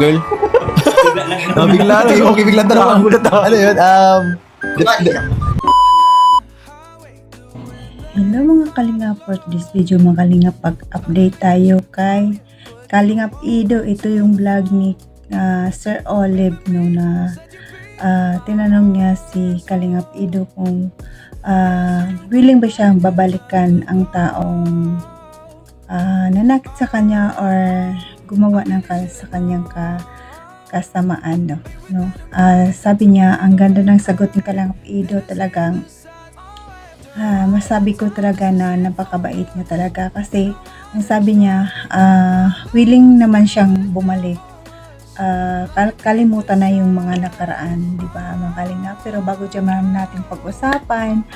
girl. Bigla na yun. Okay, bigla na lang. Gulat ako. Ano yun? Hello mga Kalingap, for this video mga Kalingap, pag-update tayo kay Kalingap Ido. Ito yung vlog ni Sir Olive no, na tinanong niya si Kalingap Ido kung willing ba siyang babalikan ang taong nanakit sa kanya or gumawa ng sa kanyang kasamaan no. Sabi niya, ang ganda ng sagot ni Kalingap Ido, talagang masabi ko talaga na napakabait niya talaga, kasi ang sabi niya, willing naman siyang bumalik, kalimutan na yung mga nakaraan, di ba mga Kalingap? Pero bago dyan natin pag-usapan,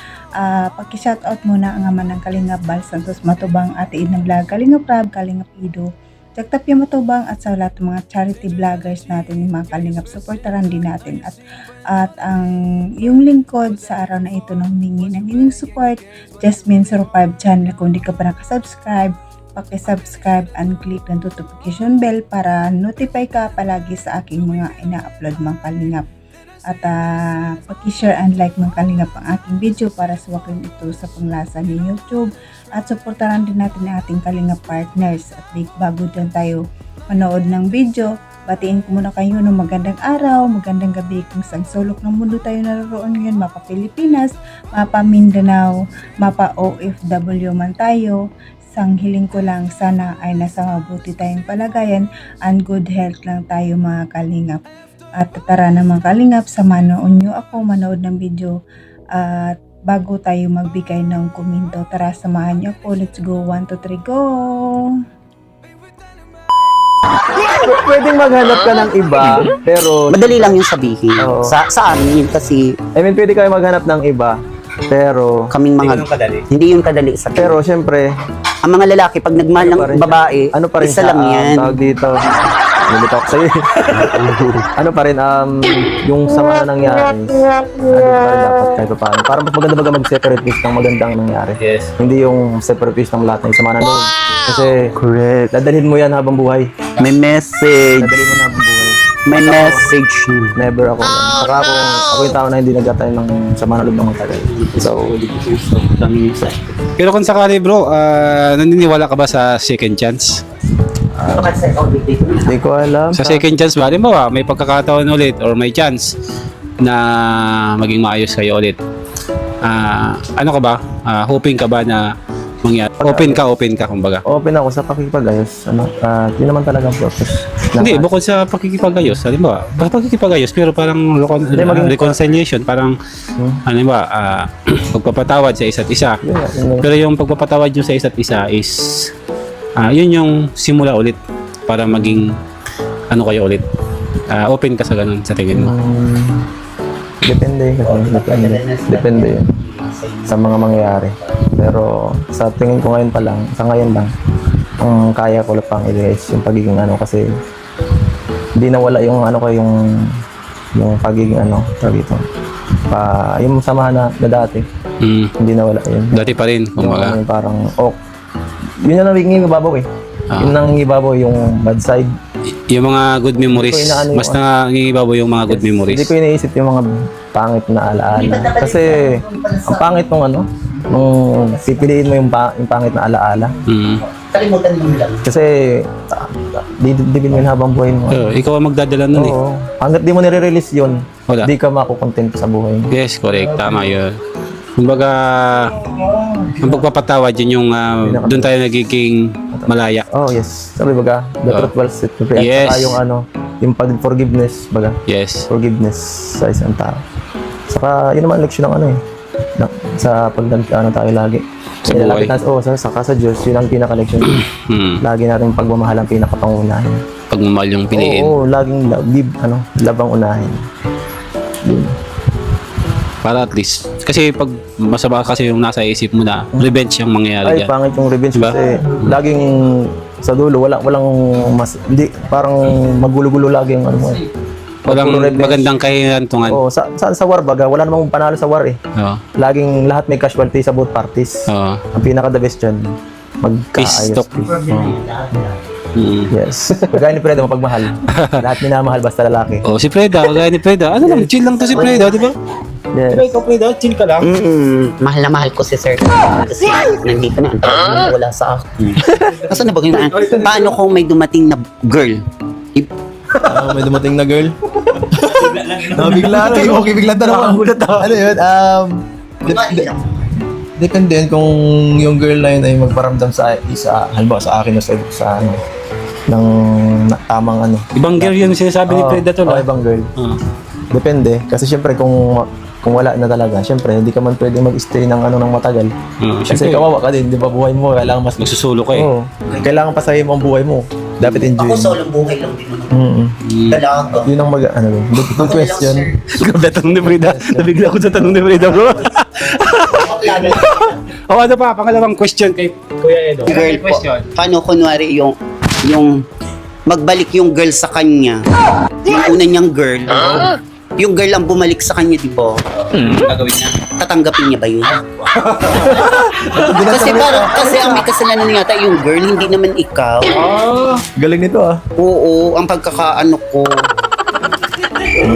paki-shoutout muna ang ama ng Kalingap Bal Santos Matubang, Ate Edna Vlog, Kalingap Rab, Kalingap Ido, Jack Tapia Matubang, at sa lahat ng mga charity vloggers natin, yung mga Kalingap, supportaran din natin. At ang yung lingkod sa araw na ito nang humingi ng inyong support, Jasmine05 channel. Kung di ka pa nakasubscribe, paki-subscribe and click ng notification bell para notify ka palagi sa aking mga ina-upload mga Kalingap. At paki-share and like mga Kalingap ang aking video para suwakin ito sa panglasa ni YouTube. At supportaran din natin ang ating Kalingap partners. At bago dyan tayo manood ng video, batiin ko muna kayo ng magandang araw, magandang gabi kung saan sulok ng mundo tayo naroon ngayon, mapa Pilipinas, mapa Mindanao, mapa OFW man tayo. Sang hiling ko lang, sana ay nasa mabuti tayong palagayan and good health lang tayo mga Kalingap. At tara na mga Kalingap, samahan nyo ako manood ng video at bago tayo magbigay ng komento, tara samahan nyo ako. Let's go, 1, 2, 3, go! Pwedeng maghanap ka ng iba, pero... Madali lang yung sabihin. Oo. Sa amin kasi I mean, pwede kayo maghanap ng iba, pero... kaming mga... Hindi yung kadali sa Pero, syempre, ang mga lalaki, pag nagmahal ano pa rin ng babae, ano pa rin isa lang yan. tawag dito, nilito ako sa'yo. Ano pa rin, yung sama na nangyari, ano pa rin dapat kahit pa paano. Para mas maganda baga mag-separate list ng magandang nangyari. Yes. Hindi yung separate list ng lahat ng sama na loob. Kasi, Correct. dadalhin mo yan habang buhay. May message. Dadalhin mo na habang buhay. May message. Never ako. Saka ako yung tao na hindi nagkatayo ng sama na loob ng matagal. So, Pero kung sakali bro, naniniwala ka ba sa second chance? hindi ko alam. Sa second chance ba? Halimbawa, may pagkakataon ulit or may chance na maging maayos kayo ulit. Ano ka ba? Hoping ka ba na mangyari? Open ka kumbaga. Open ako sa pakikipag-ayos. Yun naman talaga ang process. Hindi, bukod sa pakikipag-ayos, halimbawa, pakikipag-ayos pero parang reconciliation, parang ano ba, pagpapatawad sa isa't isa. Yun. Pero yung pagpapatawad nyo sa isa't isa is yun yung simula ulit para maging ano kayo ulit. Open ka sa ganun sa tingin mo. Depende Depende yun sa mga mangyayari. Pero sa tingin ko ngayon pa lang, sa ngayon lang, ang kaya ko lang pang i-raise yung pagiging kasi hindi nawala yung yung pagiging tawag dito. Yung samahan na dati, hindi nawala yun. Dati pa rin, kumbaga. Yung parang, yun yung nangingibabaw eh. Yung nangingibabaw yung bad side. Yung mga good memories, mas nangingibabaw yung mga good memories. Hindi ko iniisip yung mga pangit na alaala. Kasi, ang pangit nung pipiliin mo yung pangit na alaala. Kalimutan mo lang. Kasi, di mo yun habang buhay mo. Ikaw ang magdadala nun eh. Oo. Hanggat di mo nire-release yun, Wala. di ka makukontent sa buhay mo. Yes, correct. Tama yun. Kumbaga, ang pagpapatawad yun yung doon tayo nagiging malaya. Oh, yes. Sabi baga, the truth will set you free. Yes. At saka yung forgiveness baga. Yes. Forgiveness sa isang tao. Saka, yun naman leksyon ng sa pagdadaan tayo lagi. Sa buhay. Saka sa Diyos, yun ang pinaka-leksyon. Lagi natin pagmamahal ang pinakapangunahin. Pagmamahal yung piliin. Oo, laging love ang unahin. Yun. Para at least. Kasi pag masama kasi yung nasa isip mo na revenge yung mangyayari Ay, dyan. pangit yung revenge Diba? kasi laging sa dulo, walang hindi, parang magulo-gulo lagi yung mo eh. Walang Puro revenge. magandang kahihantungan. Oo, sa war baga, wala namang panalo sa war eh. Oo. Laging lahat may casualty sa both parties. Oo. Ang pinaka-the best dyan, Peace magkaayos. talk. Oo. Yes. Kagaya ni Preda, mapagmahal. Lahat minamahal basta lalaki. Oh, si Preda, kagaya ni Preda. Ano lang, chill lang to si Preda, di ba? Yes. Di ba ikaw, Preda, chill ka lang? Mahal na mahal ko si Sir. Kasi nandito na, ang tagal na wala sa akin. Kasi na ba ganyan? Paano kung may dumating na girl? May dumating na girl. Bigla na. Okay, bigla na. Ano yun? Depende yun kung yung girl na yun ay magparamdam sa isa, halimbawa sa akin o sa ano, ng tamang ano. Ibang girl yun sinasabi ni Preda to Oo, lang. ibang girl. Ah. Depende. Kasi syempre kung wala na talaga, syempre hindi ka man pwede mag-stay ng ano ng matagal. Kasi Siyempre, kawawa ka din, di ba buhay mo, kailangan mas... magsusulo ka eh. Oo. Kailangan pasahin mo ang buhay mo. Dapat enjoy. Ako solong buhay lang din naman. Dalaga. Yun ang ano, good question. Grabe tanong ni Preda. Nabigla ko sa tanong ni Preda, bro. O ano pa, pangalawang question kay Kuya Edo. Girl po. Paano kunwari yung magbalik yung girl sa kanya? Yung una niyang girl. Yung girl ang bumalik sa kanya, di ba? Gagawin niya. Tatanggapin niya ba yun? kasi ang may kasalanan yata yung girl, hindi naman ikaw. Galing nito ah. Oo, ang pagkakaano ko,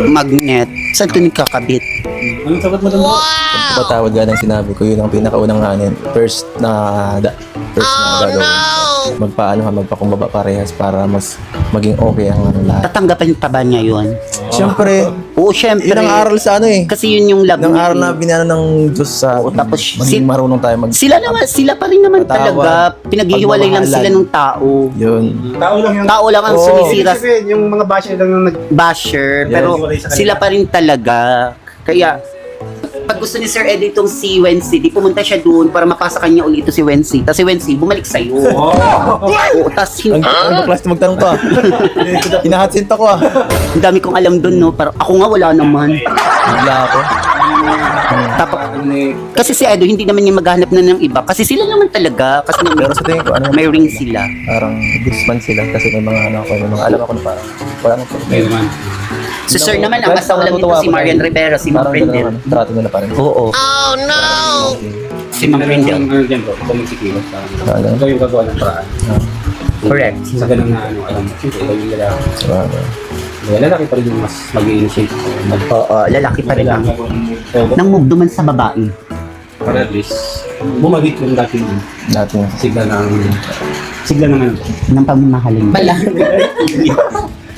magnet. Saan ito nagkakabit? Anong sagot mo doon? Patawad ka ng sinabi ko, yun ang pinakaunang hanin. First na gagawin. Magpaano ka, magpakumbaba parehas para mas maging okay ang ano lahat. Tatanggapin pa ba niya yun? Siyempre, Oo, syempre. yun ang aral sa ano eh. Kasi yun yung love Ng niya aral eh. na binano ng Diyos sa Oo, tapos maging marunong tayo mag... Sila pa rin naman Patawad. talaga. Pinaghihiwalay lang Pagmamahalan. sila ng tao. Yun. Tao lang yung... Tao lang ang Oo. sumisira, yung mga basher lang yung basher, Yes. pero Hiwalay sa kanila. sila pa rin talaga. Kaya, pag gusto ni Sir Ed itong si Wency, di pumunta siya doon para mapasa kanya ulit ito si Wency. Tapos si Wency, bumalik sa'yo. Oo, tapos Ang baklas na magtanong to ah. Hinahatsin ko ah. ang dami kong alam doon, no? Pero ako nga wala naman. Bigla ako. Tapos, kasi si Edo, hindi naman niya maghanap na ng iba. Kasi sila naman talaga. Kasi Pero sa tingin ko, ano may ring sila. Parang disman sila kasi may mga ano ako, may mga alam ako na parang wala nang May naman. Si Sir naman, ang asawa lang nito si Marian Rivera, si Ma'am parang ganun Prendel. naman, trato nila pa rin. Oo. Si Ma'am Prendel. Ano dyan bro? Ikaw magsikilos. Ano? Ikaw yung gagawa ng paraan. Correct. Sa ganun na ano, alam mo. Siyempre, ikaw yung lalaki. Sabagay. Kaya lalaki pa rin yung mas mag-i-initiate. Oo, lalaki pa rin ang So, nang move duman sa babae. para at least, bumalik yung dating Dati nga. sigla naman. Ng pagmamahalin. Bala.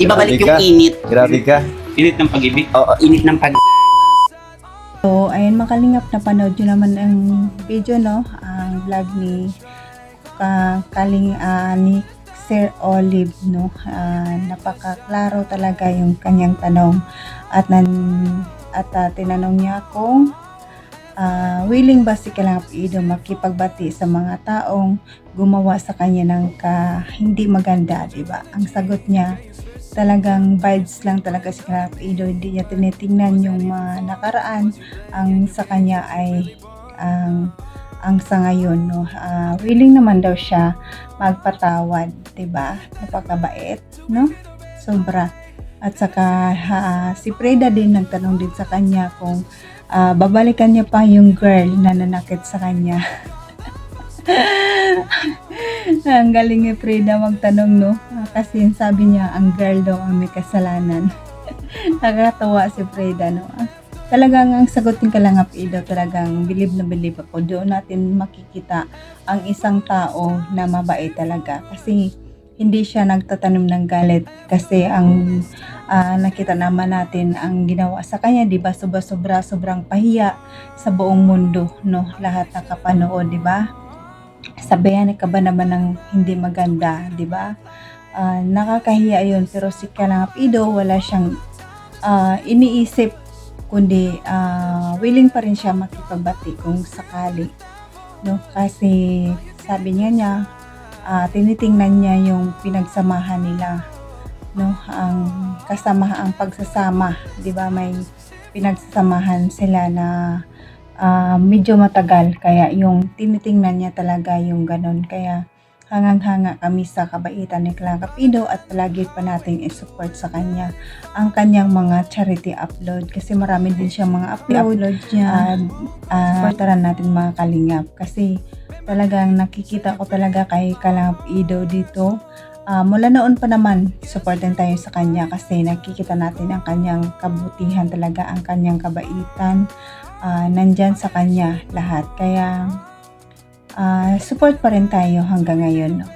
Ibabalik yung init. Grabe ka. Init ng pag-ibig. Oo, init ng pag... So, ayun mga kalingap, napanood nyo naman ang video, no? Ang vlog ni ni Sir Olive, no? Napakaklaro talaga yung kanyang tanong at tinanong niya kung willing ba si Kalingap Ido makipagbati sa mga taong gumawa sa kanya ng hindi maganda, di ba? Ang sagot niya, talagang vibes lang talaga si Kalingap Ido, hindi niya tinitingnan yung mga nakaraan. Ang sa kanya ay ang sa ngayon, no? Willing naman daw siya magpatawad, 'di ba? Napakabait, no? Sobra. At saka si Preda din nagtanong din sa kanya kung babalikan niya pa yung girl na nanakit sa kanya. Ang galing ni Preda magtanong, no? Kasi sabi niya, ang girl daw ang may kasalanan. Nakakatawa si Preda, no? Talagang ang sagot ng Kalingap Ido, talagang believe na believe ako. Doon natin makikita ang isang tao na mabait talaga. Kasi hindi siya nagtatanim ng galit. Kasi ang nakita naman natin ang ginawa sa kanya, di ba? Sobrang pahiya sa buong mundo, no? Lahat nakapanood, di ba? Sabihan ka ba naman ng hindi maganda, di ba? Nakakahiya yun, pero si Kalingap Ido wala siyang iniisip, kundi willing pa rin siya makipagbati kung sakali, no? Kasi sabi niya tinitingnan niya yung pinagsamahan nila, no? Ang pagsasama, di ba? May pinagsamahan sila na medyo matagal, kaya yung tinitingnan niya talaga yung ganon. Kaya hangang-hanga kami sa kabaitan ni Kalingap Ido at palagi pa natin i-support sa kanya ang kanyang mga charity upload, kasi marami din siyang mga upload niya. Supportaran natin mga kalingap, kasi talagang nakikita ko talaga kay Kalingap Ido dito mula noon pa naman, supportin tayo sa kanya kasi nakikita natin ang kanyang kabutihan talaga, ang kanyang kabaitan. Nandyan sa kanya lahat. Kaya, support pa rin tayo hanggang ngayon. No?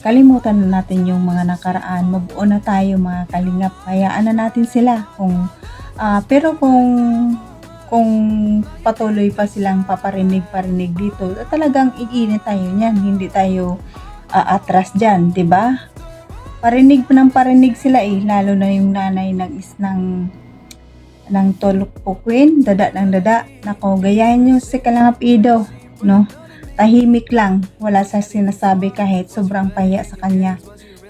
Kalimutan na natin yung mga nakaraan. Mabuo na tayo mga kalingap. Hayaan na natin sila. Pero kung patuloy pa silang paparinig dito, talagang iinit tayo niyan. Hindi tayo atras dyan, di ba? Parinig sila lalo na yung nanay ng tulukpukin, dada ng dada. Nako, gayahin nyo si Kalingap Ido, no? Tahimik lang, wala sa sinasabi kahit sobrang pahiya sa kanya,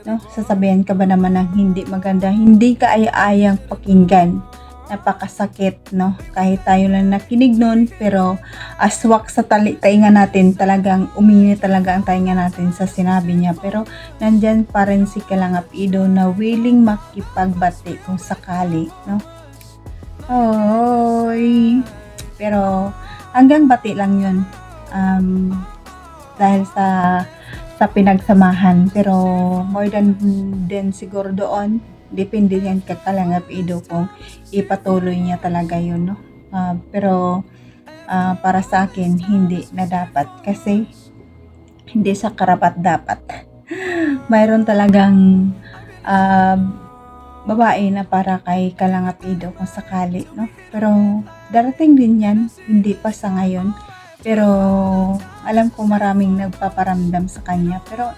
no? Sasabihan ka ba naman ng hindi maganda, hindi ka ayang pakinggan, napakasakit, no? Kahit tayo lang nakinig nun, pero aswak sa tainga natin, talagang uminit talaga ang tainga natin sa sinabi niya, pero nandyan pa rin si Kalingap Ido na willing makipagbati kung sakali, no? Oy, pero hanggang bati lang yun. Dahil sa pinagsamahan, pero more than siguro doon, depende yan kay Kalingap Ido kung ipatuloy niya talaga yun, no? Pero para sa akin hindi na dapat, kasi hindi sa karapat dapat. Mayroon talagang babae na para kay Kalingap Ido kung sakali, no? Pero darating din yan, hindi pa sa ngayon. Pero alam ko maraming nagpaparamdam sa kanya. Pero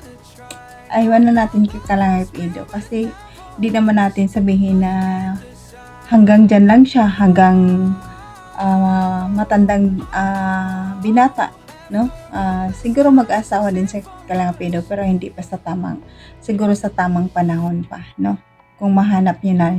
aywan na natin kay Kalingap Ido kasi di naman natin sabihin na hanggang dyan lang siya, hanggang matandang binata, no? Siguro mag-asawa din si Kalingap Ido pero hindi pa siguro sa tamang panahon pa, no? Kung mahanap niya na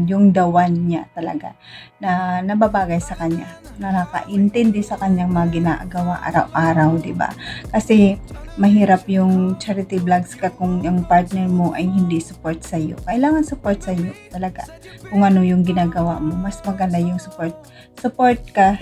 yung the one niya talaga na nababagay sa kanya, na nakaintindi sa kanyang mga ginagawa araw-araw, di ba? Kasi mahirap yung charity vlogs ka kung yung partner mo ay hindi support sa iyo. Kailangan support sa iyo talaga. Kung ano yung ginagawa mo, mas maganda yung support ka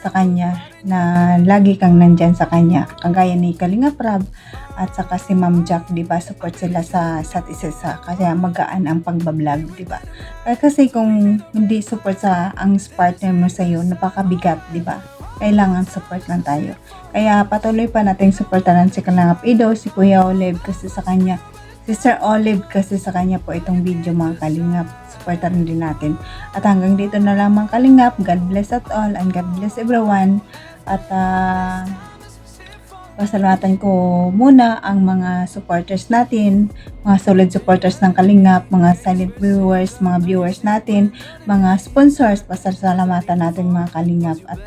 sa kanya, na lagi kang nandyan sa kanya. Kagaya ni Kalingap Rab at saka si Ma'am Jack, di ba? Support sila sa isa, kaya magaan ang pagbablog, di ba? Kasi kung hindi support ang partner mo sa iyo, napakabigat, di ba? Kailangan support lang tayo. Kaya patuloy pa nating supportanan si Kalingap Ido, si Kuya Olive kasi sa kanya, si Sir Olive kasi sa kanya po itong video mga kalingap. Supportan din natin. At hanggang dito na lamang kalingap. God bless us all and God bless everyone. At pasalamatan ko muna ang mga supporters natin, mga solid supporters ng Kalingap, mga silent viewers, mga viewers natin, mga sponsors, pasalamatan natin mga Kalingap. At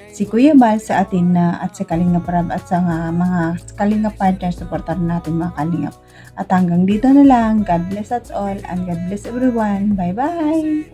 si Kuya Bal sa atin at si Kalingap Rab at sa mga Kalingap partners, supportan natin mga Kalingap. At hanggang dito na lang. God bless us all and God bless everyone. Bye-bye!